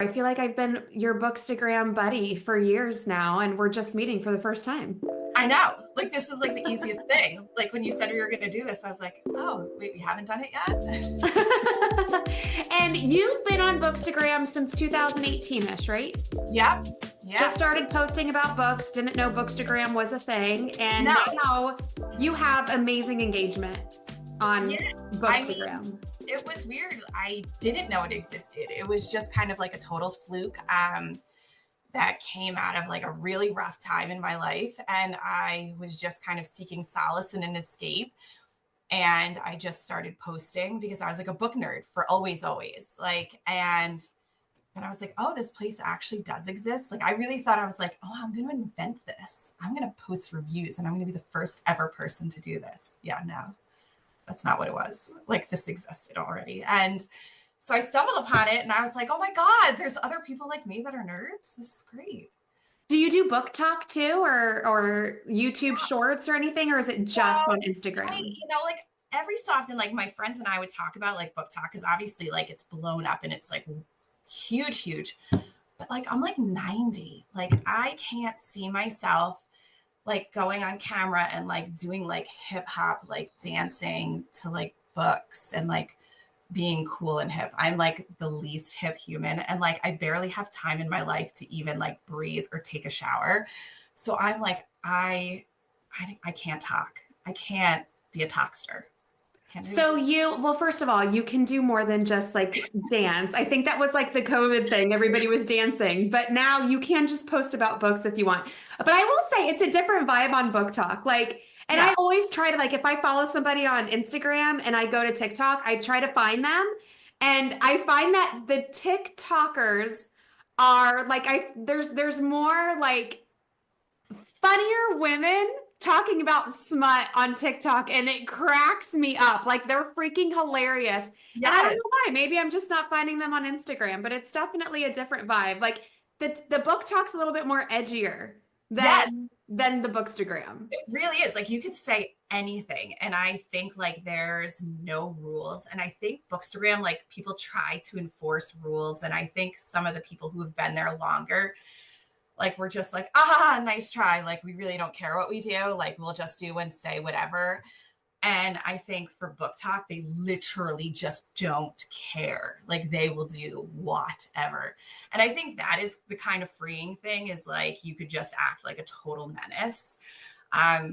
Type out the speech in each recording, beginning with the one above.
I feel like I've been your Bookstagram buddy for years now, and we're just meeting for the first time. I know. Like this was like the easiest thing. Like when you said we were going to do this, I was like, oh, wait, we haven't done it yet. And you've been on Bookstagram since 2018-ish, right? Yep. Just Yeah. started posting about books, didn't know Bookstagram was a thing, and No. now you have amazing engagement on Yeah. I mean, Bookstagram. it was weird. I didn't know it existed. It was just kind of like a total fluke. That came out of like a really rough time in my life. And I was just kind of seeking solace and an escape. And I just started posting because I was like a book nerd for always, always. And I was like, oh, this place actually does exist. Like, I really thought I was like, oh, I'm going to invent this. I'm going to post reviews and I'm going to be the first ever person to do this. Yeah, no, that's not what it was. Like, this existed already. And so I stumbled upon it and I was like, oh my God, there's other people like me that are nerds. This is great. Do you do BookTok too, or YouTube Shorts or anything, or is it So just on I, Instagram? like every so often, like my friends and I would talk about like BookTok because obviously like it's blown up and it's like huge, huge. But like I'm like 90. Like I can't see myself like going on camera and like doing like hip hop, like dancing to like books and like being cool and hip. I'm like the least hip human. And like I barely have time in my life to even like breathe or take a shower. So I'm like, I can't talk. I can't be a talkster. Can't do it. So well, first of all, you can do more than just like dance. I think that was like the COVID thing. Everybody was dancing, but now you can just post about books if you want. But I will say it's a different vibe on Book Talk. Like, and Yeah. I always try to like, if I follow somebody on Instagram and I go to TikTok, I try to find them. And I find that the TikTokers are like, there's more like funnier women talking about smut on TikTok and it cracks me up. Like they're freaking hilarious. And I don't Yes. know why. Maybe I'm just not finding them on Instagram, but it's definitely a different vibe. Like the book talk's a little bit more edgier Yes. than the Bookstagram. It really is. Like you could say anything. And I think like there's no rules. And I think Bookstagram, like people try to enforce rules. And I think some of the people who have been there longer, like we're just like, ah, nice try. Like we really don't care what we do. Like we'll just do and say whatever. And I think for Book Talk, they literally just don't care. Like they will do whatever. And I think that is the kind of freeing thing is like you could just act like a total menace. I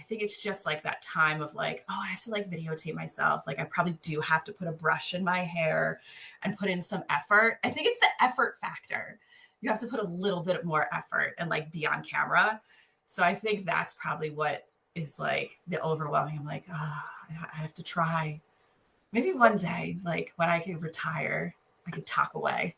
think it's just like that time of like, oh, I have to like videotape myself. Like I probably do have to put a brush in my hair and put in some effort. I think it's the effort factor. You have to put a little bit more effort and like be on camera. So I think that's probably what is like the overwhelming. I'm like, oh, I have to try. Maybe one day, like when I could retire, I could talk away.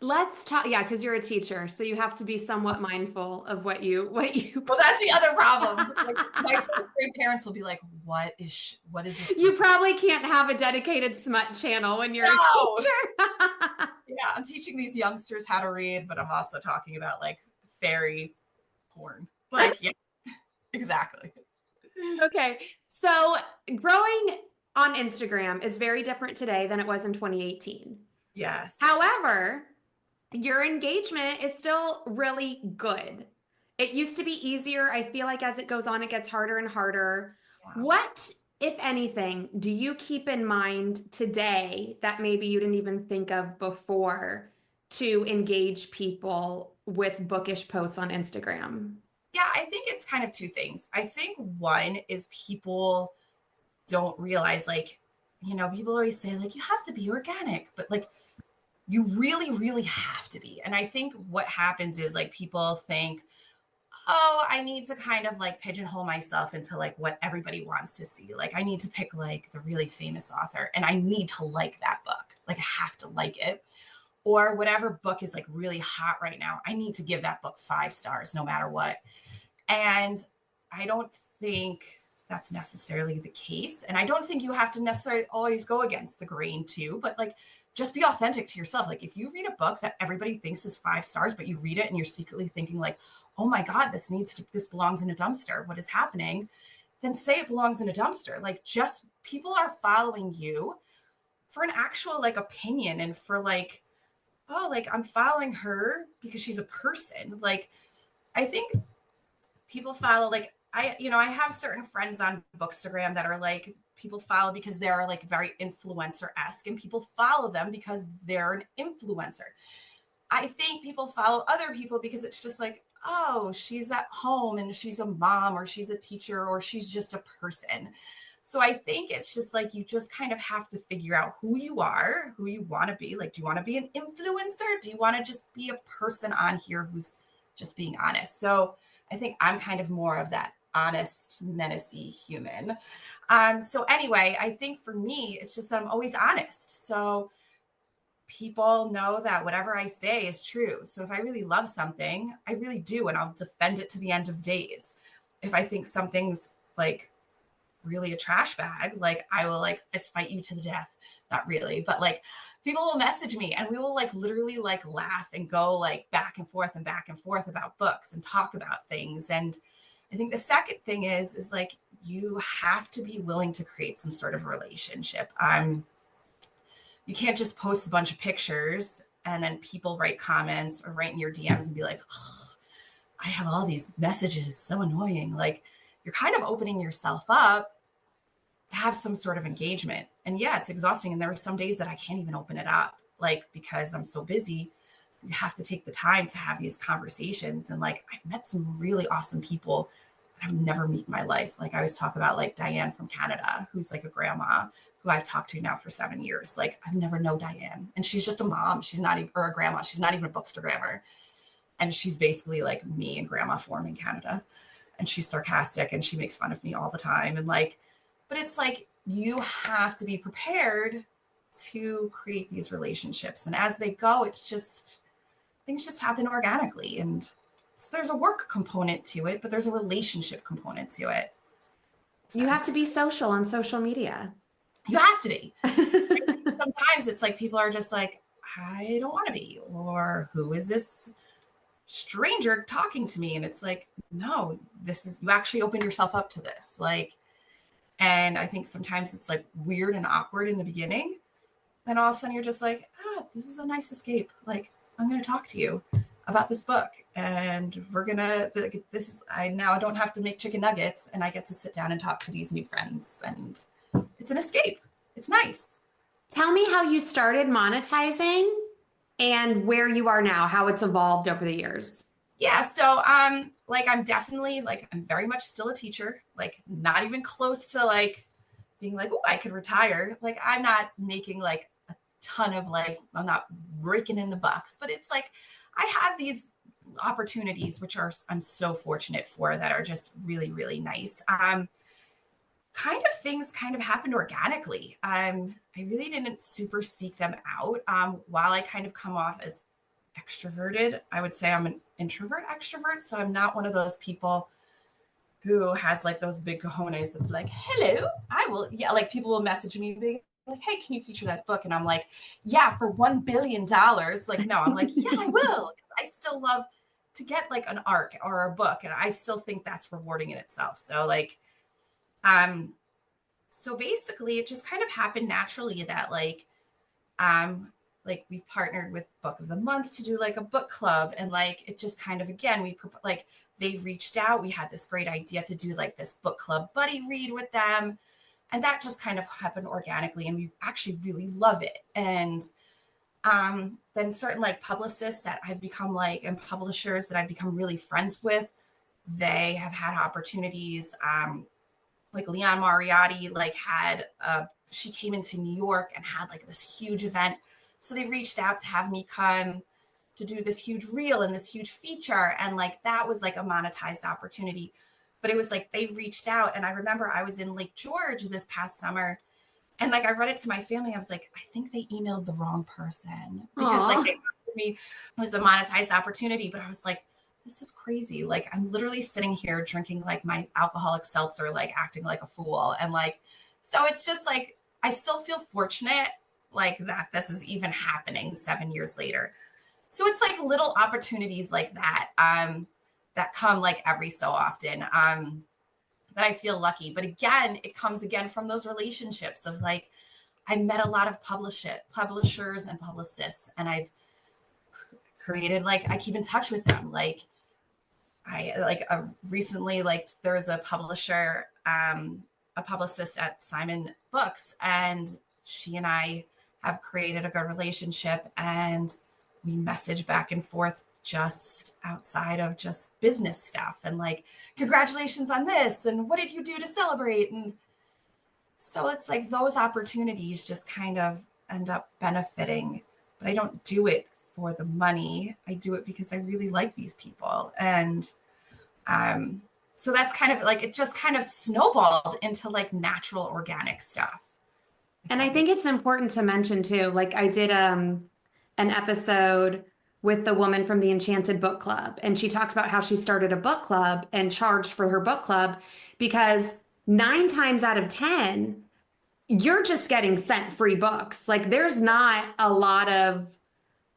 Let's talk. Yeah, because you're a teacher, so you have to be somewhat mindful of what you Well, that's the other problem. Like my first grade parents will be like, what is this you person? probably can't have a dedicated smut channel when you're a No. teacher. Yeah, I'm teaching these youngsters how to read, but I'm also talking about like fairy porn. Like, yeah, exactly. Okay. So growing on Instagram is very different today than it was in 2018. Yes. However, your engagement is still really good. It used to be easier. I feel like as it goes on, it gets harder and harder. Yeah. What, if anything, do you keep in mind today that maybe you didn't even think of before to engage people with bookish posts on Instagram? Yeah, I think it's kind of two things. I think one is people don't realize, like, people always say, like, you have to be organic, but like, you really, really have to be. And I think what happens is like people think, oh, I need to kind of like pigeonhole myself into like what everybody wants to see. Like, I need to pick like the really famous author and I need to like that book. Like, I have to like it. Or whatever book is like really hot right now. I need to give that book 5 stars no matter what. And I don't think that's necessarily the case. And I don't think you have to necessarily always go against the grain too, but like just be authentic to yourself. Like if you read a book that everybody thinks is 5 stars, but you read it and you're secretly thinking like, oh my God, this belongs in a dumpster. What is happening? Then say it belongs in a dumpster. Like just people are following you for an actual like opinion and for like oh, like I'm following her because she's a person. Like I think people follow like I have certain friends on Bookstagram that are like people follow because they're like very influencer-esque, and people follow them because they're an influencer. I think people follow other people because it's just like, oh, she's at home and she's a mom or she's a teacher or she's just a person. So I think it's just like you just kind of have to figure out who you are, who you want to be. Like, do you want to be an influencer? Do you want to just be a person on here who's just being honest? So I think I'm kind of more of that honest, menacey human. So anyway, I think for me, it's just that I'm always honest. So people know that whatever I say is true. So if I really love something, I really do, and I'll defend it to the end of days. If I think something's like really a trash bag, like I will like fist fight you to the death. Not really, but like people will message me and we will like literally like laugh and go like back and forth about books and talk about things. And I think the second thing is like you have to be willing to create some sort of relationship. You can't just post a bunch of pictures and then people write comments or write in your DMs and be like, oh, I have all these messages, so annoying. Like you're kind of opening yourself up to have some sort of engagement. And yeah, it's exhausting. And there are some days that I can't even open it up, like because I'm so busy. You have to take the time to have these conversations. And like I've met some really awesome people that I've never met in my life. Like I always talk about like Diane from Canada, who's like a grandma who I've talked to now for 7 years. Like I've never known Diane. And she's just a mom. She's not even, or a grandma. She's not even a bookstagrammer. And she's basically like me in grandma form in Canada. And she's sarcastic and she makes fun of me all the time. And like, but it's like you have to be prepared to create these relationships. And as they go, it's just things just happen organically. And so there's a work component to it, but there's a relationship component to it. You have to Sense. be social on social media. You have to be. Sometimes it's like people are just like, I don't want to be, or who is this stranger talking to me? And it's like, no, this is, you actually open yourself up to this. Like, and I think sometimes it's like weird and awkward in the beginning. Then all of a sudden you're just like, this is a nice escape. Like, I'm going to talk to you about this book. And we're going to, this is, I now don't have to make chicken nuggets and I get to sit down and talk to these new friends. And it's an escape. It's nice. Tell me how you started monetizing and where you are now, how it's evolved over the years. Yeah, so like I'm definitely like I'm very much still a teacher, like not even close to like being like, oh, I could retire. Like I'm not making like a ton of like I'm not raking in the bucks, but it's like I have these opportunities which are I'm so fortunate for that are just really, really nice. Kind of things kind of happened organically. I really didn't super seek them out. While I kind of come off as extroverted, I would say I'm an introvert extrovert. So I'm not one of those people who has like those big cojones. It's like, hello, I will. Yeah, like people will message me big, like, hey, can you feature that book? And I'm like, yeah, for $1 billion. Like, no, I'm like, yeah, I will. I still love to get like an arc or a book. And I still think that's rewarding in itself. So like, um, so basically it just kind of happened naturally that like we've partnered with Book of the Month to do like a book club, and like it just kind of again we like they reached out, we had this great idea to do like this book club buddy read with them, and that just kind of happened organically, and we actually really love it. And then certain like publicists that I've become like and publishers that I've become really friends with, they have had opportunities. Like Leon Mariotti like had she came into New York and had like this huge event. So they reached out to have me come to do this huge reel and this huge feature. And like that was like a monetized opportunity. But it was like they reached out. And I remember I was in Lake George this past summer. And like I read it to my family. I was like, I think they emailed the wrong person because like Aw. they offered me it was a monetized opportunity. But I was like, this is crazy. Like I'm literally sitting here drinking like my alcoholic seltzer, like acting like a fool. And like, so it's just like, I still feel fortunate like that this is even happening 7 years later. So it's like little opportunities like that, that come like every so often, that I feel lucky. But again, it comes again from those relationships of like, I met a lot of publishers and publicists, and I've created, like, I keep in touch with them. Like, I like recently, like, there's a publisher, a publicist at Simon Books, and she and I have created a good relationship, and we message back and forth just outside of just business stuff, and like, congratulations on this, and what did you do to celebrate? And so it's like those opportunities just kind of end up benefiting, but I don't do it for the money. I do it because I really like these people. And um, so that's kind of like, it just kind of snowballed into like natural organic stuff. If And I that think makes it's important to mention too, like I did an episode with the woman from the Enchanted Book Club, and she talks about how she started a book club and charged for her book club because 9 times out of 10, you're just getting sent free books. Like there's not a lot of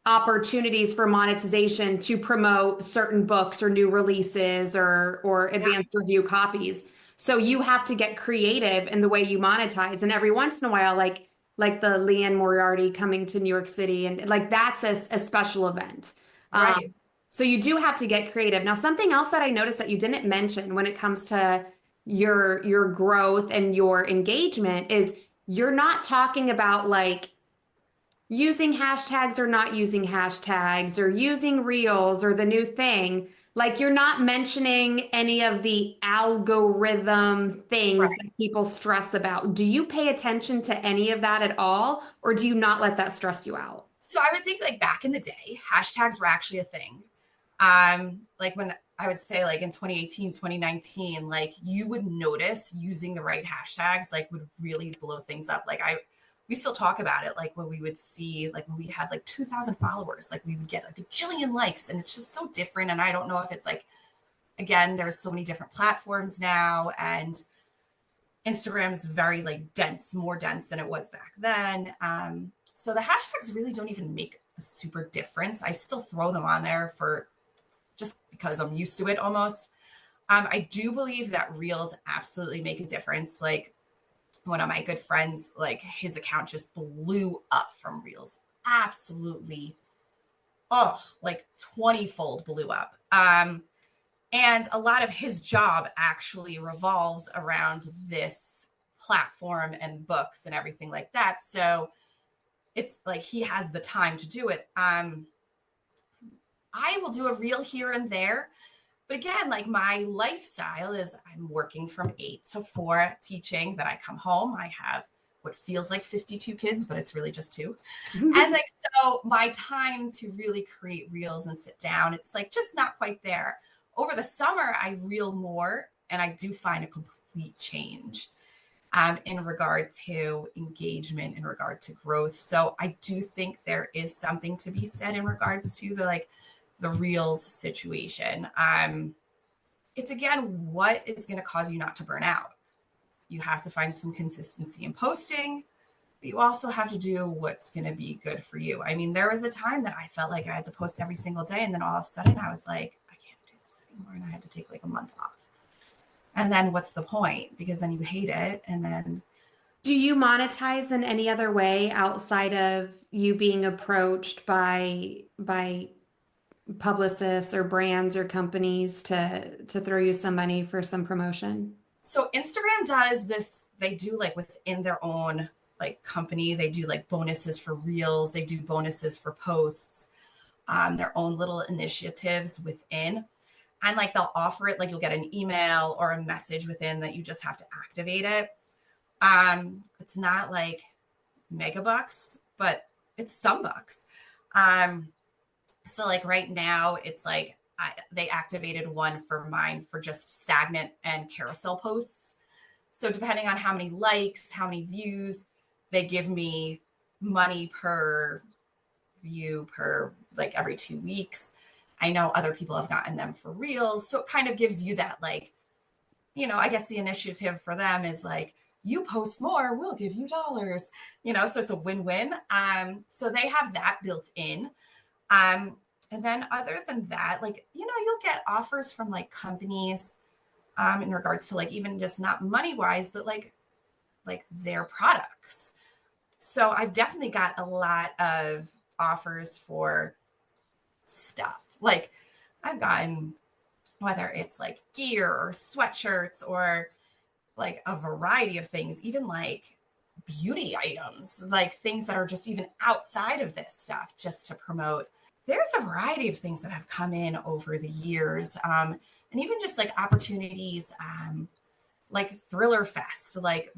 opportunities for monetization to promote certain books or new releases or yeah, advanced review copies. So you have to get creative in the way you monetize. And every once in a while, like the Leanne Moriarty coming to New York City, and like that's a special event. right. So you do have to get creative. Now, something else that I noticed that you didn't mention when it comes to your growth and your engagement is you're not talking about like using hashtags or not using hashtags or using reels or the new thing. Like you're not mentioning any of the algorithm things Right. that people stress about. Do you pay attention to any of that at all, or do you not let that stress you out? So I would think like back in the day, hashtags were actually a thing. Like when I would say like in 2018, 2019, like you would notice using the right hashtags, like would really blow things up. We still talk about it. Like when we would see, like when we had like 2,000 followers, like we would get like a jillion likes, and it's just so different. And I don't know if it's like, again, there's so many different platforms now, and Instagram is very like dense, more dense than it was back then. So the hashtags really don't even make a super difference. I still throw them on there for just because I'm used to it almost. I do believe that reels absolutely make a difference. Like one of my good friends, like his account just blew up from reels. Absolutely. Oh, like 20-fold blew up. And a lot of his job actually revolves around this platform and books and everything like that. So it's like he has the time to do it. I will do a reel here and there. But again, like my lifestyle is I'm working from 8 to 4 teaching. Then I come home. I have what feels like 52 kids, but it's really just two. And like, so my time to really create reels and sit down, it's like just not quite there. Over the summer, I reel more, and I do find a complete change in regard to engagement, in regard to growth. So I do think there is something to be said in regards to the reels situation. It's again, what is going to cause you not to burn out? You have to find some consistency in posting, but you also have to do what's going to be good for you. I mean, there was a time that I felt like I had to post every single day, and then all of a sudden I was like, I can't do this anymore, and I had to take like a month off. And then what's the point? Because then you hate it, and then Do you monetize in any other way outside of you being approached by publicists or brands or companies to throw you some money for some promotion? so Instagram does this, they do like within their own like company, they do like bonuses for reels, they do bonuses for posts, their own little initiatives within. And like they'll offer it, like you'll get an email or a message within that you just have to activate it. It's not like mega bucks, but it's some bucks. Um, so like right now it's like they activated one for mine for just stagnant and carousel posts. So depending on how many likes, how many views, they give me money per view per like every 2 weeks. I know other people have gotten them for reels. So it kind of gives you that like, I guess the initiative for them is like, you post more, we'll give you dollars, so it's a win-win. So they have that built in. And then other than that, like, you'll get offers from like companies in regards to like even just not money wise, but like their products. So I've definitely got a lot of offers for stuff. Like I've gotten, whether it's like gear or sweatshirts or like a variety of things, even like beauty items, like things that are just even outside of this stuff just to promote. There's a variety of things that have come in over the years. And even just like opportunities, like Thriller Fest, like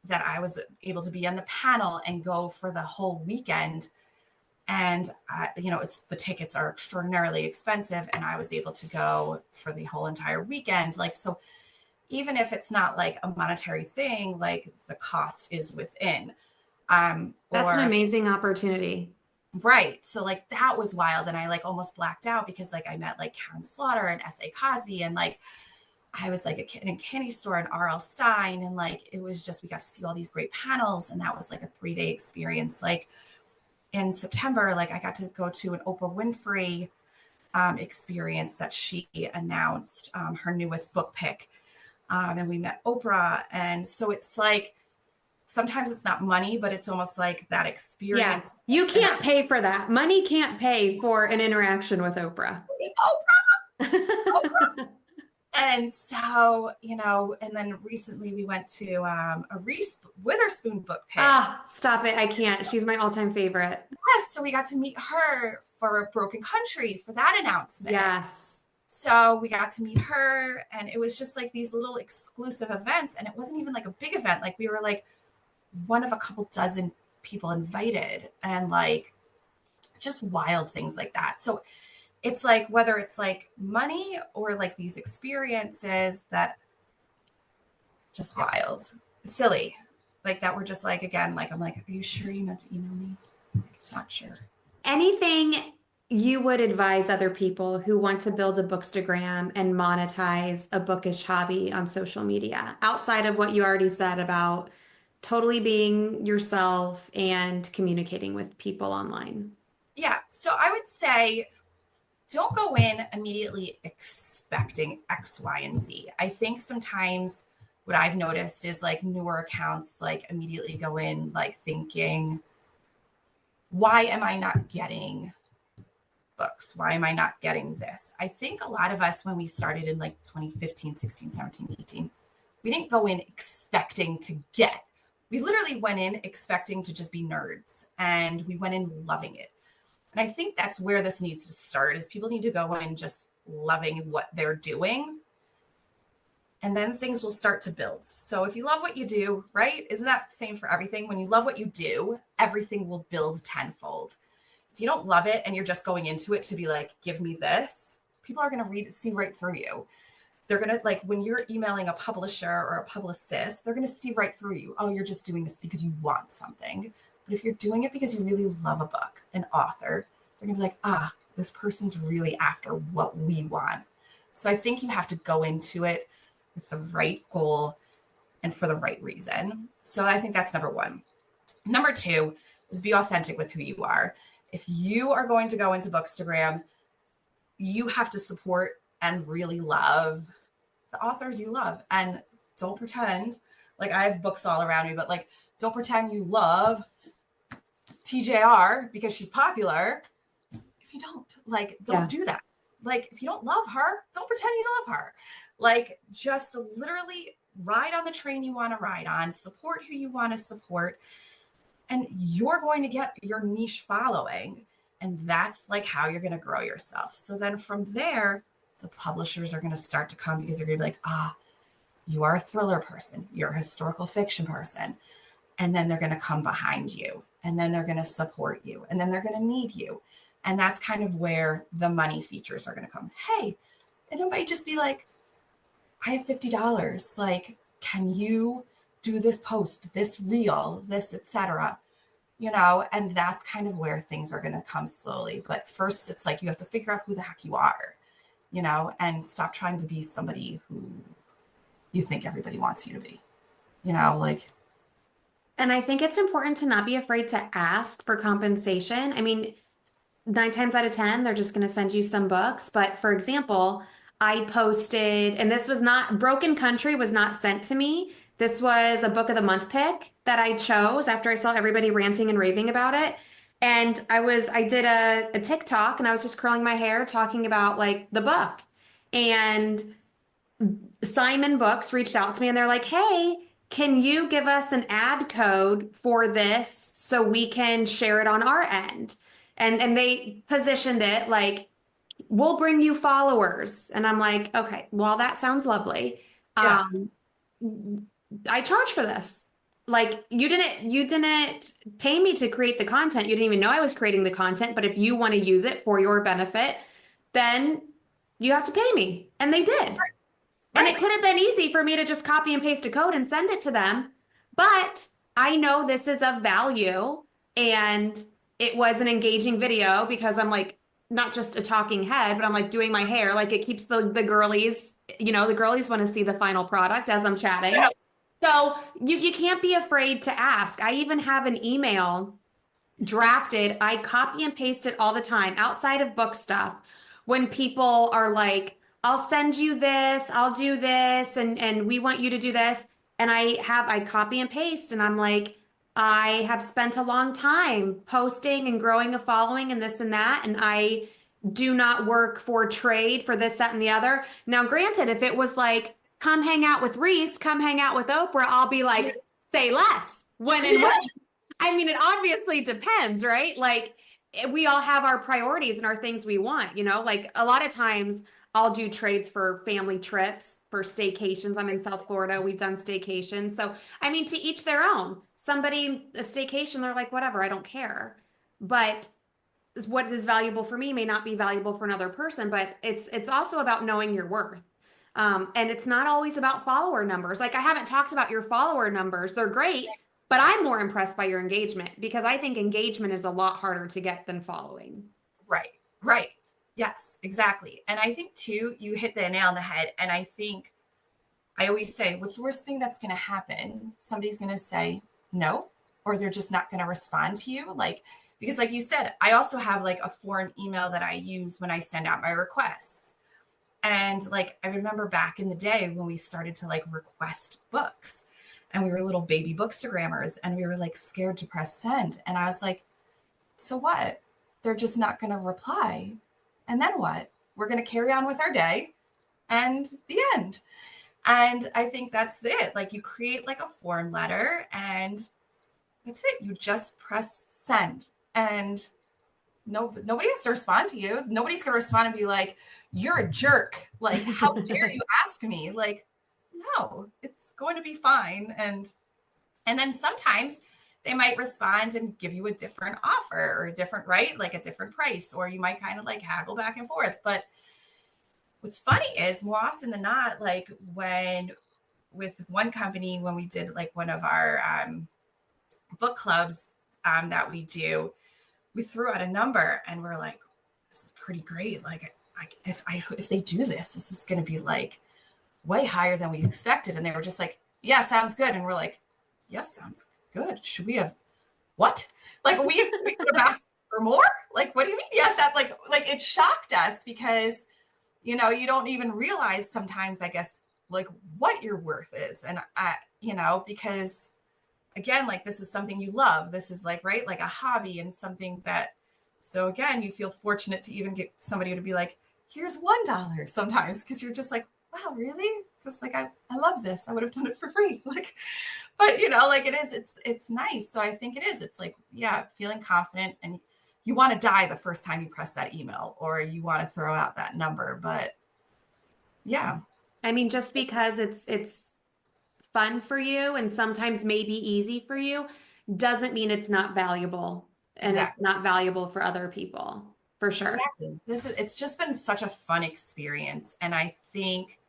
that I was able to be on the panel and go for the whole weekend. And, it's the tickets are extraordinarily expensive. And I was able to go for the whole entire weekend. Like, so even if it's not like a monetary thing, like the cost is within. That's an Or amazing opportunity. right. So like that was wild. And I like almost blacked out because like I met like Karen Slaughter and S.A. Cosby and like I was like a kid in a candy store and R.L. Stein. And like it was just we got to see all these great panels. And that was like a 3-day experience. Like in September, like I got to go to an Oprah Winfrey experience that she announced her newest book pick. And we met Oprah. And so it's like sometimes it's not money, but it's almost like that Yeah. experience. You And can't pay for that. Money can't pay for an interaction with Oprah. Oprah, Oprah. And so, and then recently we went to a Reese Witherspoon book pick. Ah, stop it. I can't. She's my all-time favorite. Yes, so we got to meet her for Broken Country for that announcement. Yes. So we got to meet her, and it was just like these little exclusive events, and it wasn't even like a big event. Like we were like one of a couple dozen people invited, and like just wild things like that. So it's like whether it's like money or like these experiences that just wild, silly, like that were just like, again, like I'm like, are you sure you meant to email me? Like, not sure. Anything you would advise other people who want to build a Bookstagram and monetize a bookish hobby on social media outside of what you already said about totally being yourself and communicating with people online? Yeah. So I would say don't go in immediately expecting X, Y, and Z. I think sometimes what I've noticed is like newer accounts like immediately go in like thinking, why am I not getting books? Why am I not getting this? I think a lot of us, when we started in like 2015, 16, 17, 18, we didn't go in expecting to get. We literally went in expecting to just be nerds and we went in loving it. And I think that's where this needs to start is people need to go in just loving what they're doing. And then things will start to build. So if you love what you do, right? Isn't that the same for everything? When you love what you do, everything will build tenfold. If you don't love it and you're just going into it to be like, give me this, people are going to see right through you. They're going to like when you're emailing a publisher or a publicist, they're going to see right through you. Oh, you're just doing this because you want something. But if you're doing it because you really love a book, an author, they're going to be like, this person's really after what we want. So I think you have to go into it with the right goal and for the right reason. So I think that's number one. Number two is be authentic with who you are. If you are going to go into Bookstagram, you have to support and really love the authors you love. And don't pretend like I have books all around me, but like don't pretend you love TJR because she's popular. If you don't, like, don't do that. Like, if you don't love her, don't pretend you love her. Like, just literally ride on the train you want to ride on, support who you want to support, and you're going to get your niche following. And that's like how you're going to grow yourself. So then from there, the publishers are going to start to come because they're going to be like, you are a thriller person, you're a historical fiction person. And then they're going to come behind you, and then they're going to support you, and then they're going to need you. And that's kind of where the money features are going to come. Hey, and it might just be like, I have $50. Like, can you do this post, this reel, this, etc. And that's kind of where things are going to come slowly. But first, it's like you have to figure out who the heck you are, and stop trying to be somebody who you think everybody wants you to be, like. And I think it's important to not be afraid to ask for compensation. I mean, 9 times out of 10, they're just going to send you some books. But for example, I posted, and this was not, Broken Country was not sent to me. This was a book of the month pick that I chose after I saw everybody ranting and raving about it. And I did a TikTok and I was just curling my hair talking about like the book. And Simon Books reached out to me and they're like, hey, can you give us an ad code for this so we can share it on our end? And they positioned it like, we'll bring you followers. And I'm like, okay, well, that sounds lovely. Yeah. Um, I charge for this. Like you didn't pay me to create the content. You didn't even know I was creating the content, but if you want to use it for your benefit, then you have to pay me. And they did. And it Right. could have been easy for me to just copy and paste a code and send it to them. But I know this is of value and it was an engaging video because I'm like not just a talking head, but I'm like doing my hair. Like it keeps the girlies, the girlies want to see the final product as I'm Yeah. chatting. So you can't be afraid to ask. I even have an email drafted. I copy and paste it all the time outside of book stuff. When people are like, I'll send you this, I'll do this, and we want you to do this. And I copy and paste and I'm like, I have spent a long time posting and growing a following and this and that. And I do not work for trade for this, that, and the other. Now, granted, if it was like, come hang out with Reese, come hang out with Oprah, I'll be like, say less. When and Yeah. when I mean, it obviously depends, right? Like we all have our priorities and our things we want, like a lot of times I'll do trades for family trips, for staycations. I'm in South Florida. We've done staycations. So, I mean, to each their own. Somebody, a staycation, they're like, whatever, I don't care. But what is valuable for me may not be valuable for another person, but it's also about knowing your worth. And it's not always about follower numbers. Like I haven't talked about your follower numbers. They're great, but I'm more impressed by your engagement because I think engagement is a lot harder to get than following. Right. Right. Yes, exactly. And I think too, you hit the nail on the head. And I think I always say, what's the worst thing that's going to happen? Somebody's going to say no, or they're just not going to respond to you. Like, because like you said, I also have like a foreign email that I use when I send out my requests. And like, I remember back in the day when we started to like request books and we were little baby bookstagrammers and we were like scared to press send. And I was like, so what? They're just not going to reply. And then what? We're going to carry on with our day and the end. And I think that's it. Like you create like a form letter and that's it. You just press send and nobody has to respond to you. Nobody's going to respond and be like, you're a jerk. Like, how dare you ask me? Like, no, it's going to be fine. And then sometimes they might respond and give you a different offer or a different, right? Like a different price, or you might kind of like haggle back and forth. But what's funny is more often than not, like when with one company, when we did like one of our book clubs that we do, we threw out a number and we're like, this is pretty great. Like if they do this, this is going to be like way higher than we expected. And they were just like, yeah, sounds good. And we're like, yes, sounds good. Should we have what? Like we could have asked for more? Like, what do you mean? Yes, that like it shocked us because you don't even realize sometimes, I guess, like what your worth is. And because again, like this is something you love. This is like, right, like a hobby and something that, so again, you feel fortunate to even get somebody to be like, here's $1 sometimes, because you're just like, wow, really? Because like I love this. I would have done it for free. Like, but like it is, it's nice. So I think it is. It's like, yeah, feeling confident and you want to die the first time you press that email or you want to throw out that number. But yeah, I mean, just because it's fun for you and sometimes maybe easy for you doesn't mean it's not valuable and it's exactly. not valuable for other people, for sure. Exactly. It's just been such a fun experience. And I think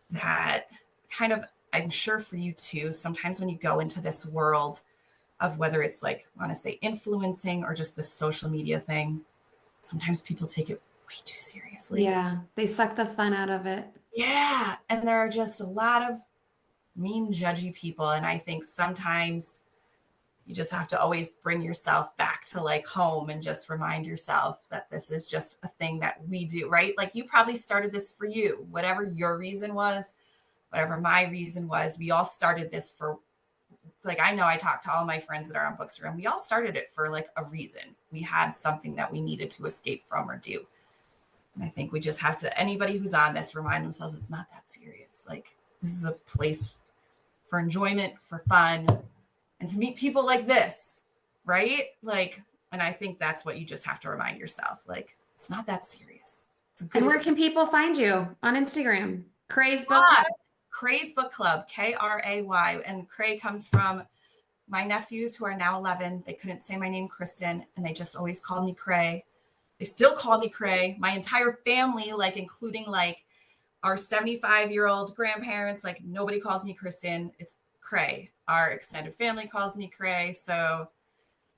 that kind of, I'm sure for you too, sometimes when you go into this world of whether it's like, I want to say influencing or just the social media thing, sometimes people take it way too seriously. Yeah, they suck the fun out of it. Yeah. And there are just a lot of mean, judgy people. And I think sometimes you just have to always bring yourself back to like home and just remind yourself that this is just a thing that we do, right? Like you probably started this for you, whatever your reason was, whatever my reason was, we all started this for like, I know I talk to all my friends that are on Bookstagram. We all started it for like a reason. We had something that we needed to escape from or do. And I think we just have to, anybody who's on this, remind themselves it's not that serious. Like, this is a place for enjoyment, for fun, and to meet people like this, right? Like, and I think that's what you just have to remind yourself. Like, it's not that serious. It's a good. And where can people find you on Instagram? Kray's Book Club. Kray's Book Club, Kray. And Kray comes from my nephews who are now 11. They couldn't say my name, Kristen, and they just always called me Kray. They still call me Kray. My entire family, like including like our 75-year-old grandparents, like nobody calls me Kristen. It's Kray. Our extended family calls me Kray. So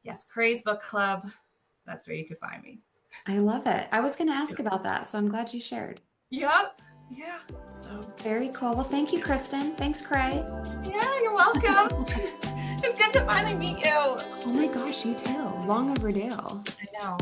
yes, Kray's Book Club. That's where you could find me. I love it. I was going to ask about that, so I'm glad you shared. Yep. Yeah. So very cool. Well, thank you, Kristen. Thanks, Kray. Yeah, you're welcome. It's good to finally meet you. Oh my gosh, you too. Long overdue. I know.